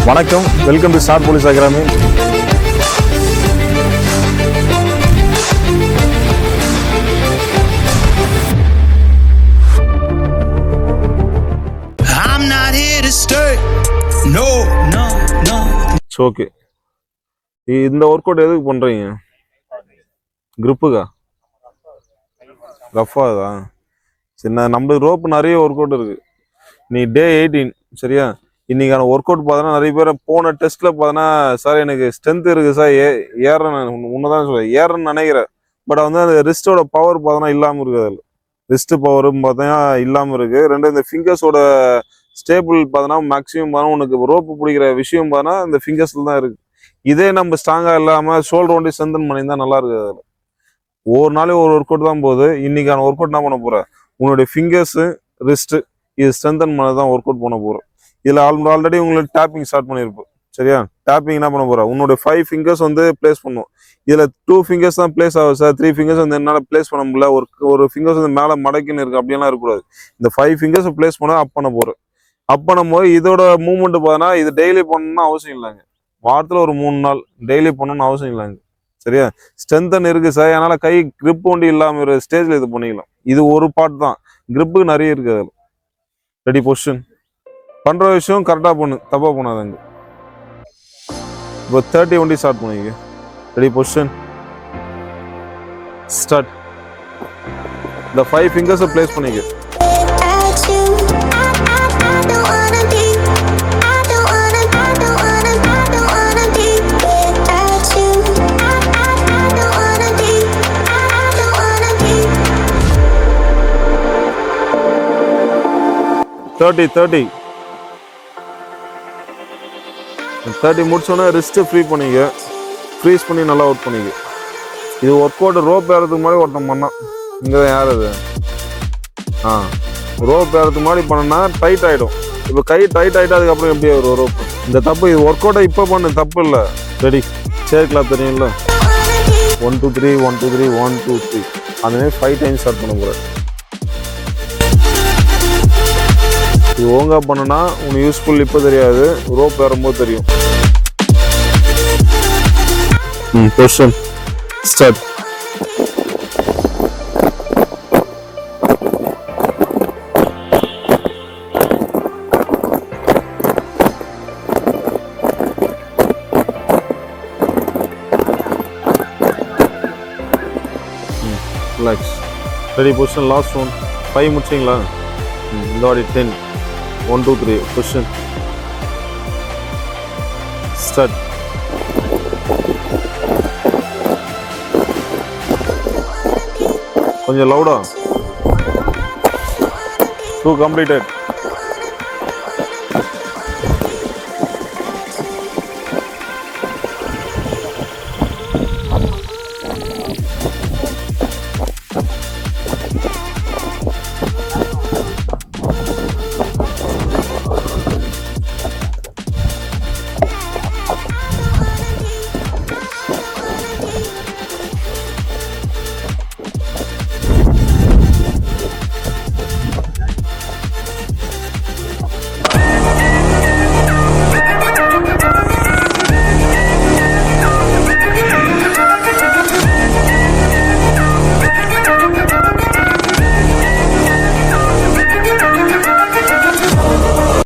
வணக்கம், welcome to star police academy. Okay, இந்த work out எதுக்கு பண்றீங்க? கிரிப்புக்கா? ரஃபாதா? சரி, நம்மளுக்கு ரோப்பு நிறைய ஒர்க் அவுட் இருக்கு. நீ டே 18 சரியா? இன்னைக்கான ஒர்க் அவுட் பார்த்தோன்னா நிறைய பேர் போன டெஸ்ட்ல பார்த்தோன்னா, சார் எனக்கு ஸ்ட்ரென்த் இருக்கு சார், ஏறேன் உன்னதான் சொல்ல ஏறேன்னு நினைக்கிறேன். பட் வந்து அந்த ரிஸ்டோட பவர் பார்த்தோன்னா இல்லாமல் இருக்கு. அதில் ரிஸ்ட் பவரும் பார்த்தீங்கன்னா இல்லாமல் இருக்கு. ரெண்டு இந்த ஃபிங்கர்ஸோட ஸ்டேபிள் பார்த்தோன்னா மேக்ஸிமம் பார்த்தா உனக்கு ரோப்பு பிடிக்கிற விஷயம் பார்த்தோன்னா இந்த ஃபிங்கர்ஸ்ல தான் இருக்கு. இதே நம்ம ஸ்ட்ராங்கா இல்லாமல் ஷோல்டர் ஒண்டி ஸ்ட்ரென்தன் பண்ணியிருந்தா நல்லா இருக்கு. அதில் ஒரு நாளைக்கு ஒரு ஒர்க் அவுட் தான் போகுது. இன்னைக்கான ஒர்க் அவுட் என்ன பண்ண போற? உன்னுடைய ஃபிங்கர்ஸ் ரிஸ்ட் இது ஸ்ட்ரென்தன் பண்ண தான் ஒர்க் அவுட் பண்ண போறோம். இதுல ஆல்ரெடி உங்களுக்கு டேப்பிங் ஸ்டார்ட் பண்ணிருப்போம் சரியா? டேப்பிங் என்ன பண்ண போற? உன்னோட 5 ஃபிங்கர்ஸ் வந்து பிளேஸ் பண்ணும். இதுல 2 ஃபிங்கர்ஸ் தான் பிளேஸ் ஆகும் சார், 3 ஃபிங்கர்ஸ் வந்து என்னால பிளேஸ் பண்ண முடியல, ஒரு ஃபிங்கர்ஸ் வந்து மேல மடக்கின்னு இருக்கு, அப்படியெல்லாம் இருக்கக்கூடாது. இந்த 5 ஃபிங்கர்ஸ் பிளேஸ் பண்ண அப் பண்ண போறோம். அப் பண்ணும்போது இதோட மூவ்மெண்ட் பார்த்தோன்னா இது டெய்லி பண்ணணும்னு அவசியம் இல்லைங்க. வாரத்துல ஒரு 3 நாள் டெய்லி பண்ணணும்னு அவசியம் இல்லைங்க சரியா? ஸ்ட்ரென்தன் இருக்கு சார், அதனால கை கிரிப் ஒண்டி இல்லாம ஒரு ஸ்டேஜ்ல இது பண்ணிக்கலாம். இது ஒரு பார்ட் தான், கிரிப்புக்கு நிறைய இருக்கு. அதில் ரெடி பொசிஷன் பண்ற விஷயம் கரெக்டா பண்ணு, தப்பா பண்ணாதங்க. இப்போ 30 ஒண்டி ஸ்டார்ட் பண்ணிக்க. Ready position start. இந்த 5 ஃபிங்கர்ஸ் பிளேஸ் பண்ணிக்க. தேர்ட்டி முடிச்சோன்னா ரிஸ்ட்டு ஃப்ரீ பண்ணிக்க. ஃப்ரீஸ் பண்ணி நல்லா ஒர்க் பண்ணிக்க. இது ஒர்க் அவுட் ரோப் ஏறதுக்கு மாதிரி ஒருத்தன் பண்ணான். இங்கே தான் யார் அது? ரோப் ஏறதுக்கு மாதிரி பண்ணனா டைட் ஆகிடும். இப்போ கை டைட் ஆகிட்டு அதுக்கப்புறம் எப்படி வரும் ரோப்? இந்த தப்பு இது ஒர்க் அவுட்டை இப்போ பண்ணு, தப்பு இல்லை. ரெடி சேர் கிளாப் தெரியும்ல? 1 2 3 1 2 3 1 2 3 அந்த மாதிரி 5 டைம்ஸ் ஸ்டார்ட் பண்ண போகிறேன். இது ஒழுங்கா பண்ணனா உனக்கு யூஸ்ஃபுல் இப்போ தெரியாது, ரோப் ஏறும்போது தெரியும். Position start. Relax. Ready position last one. 5 முடிச்சிங்களா? இந்த வாடி 10 1 2 3 பொசிஷன் ஸ்டார்ட். கொஞ்சம் லவுடா. 2 கம்ப்ளீட்டட்.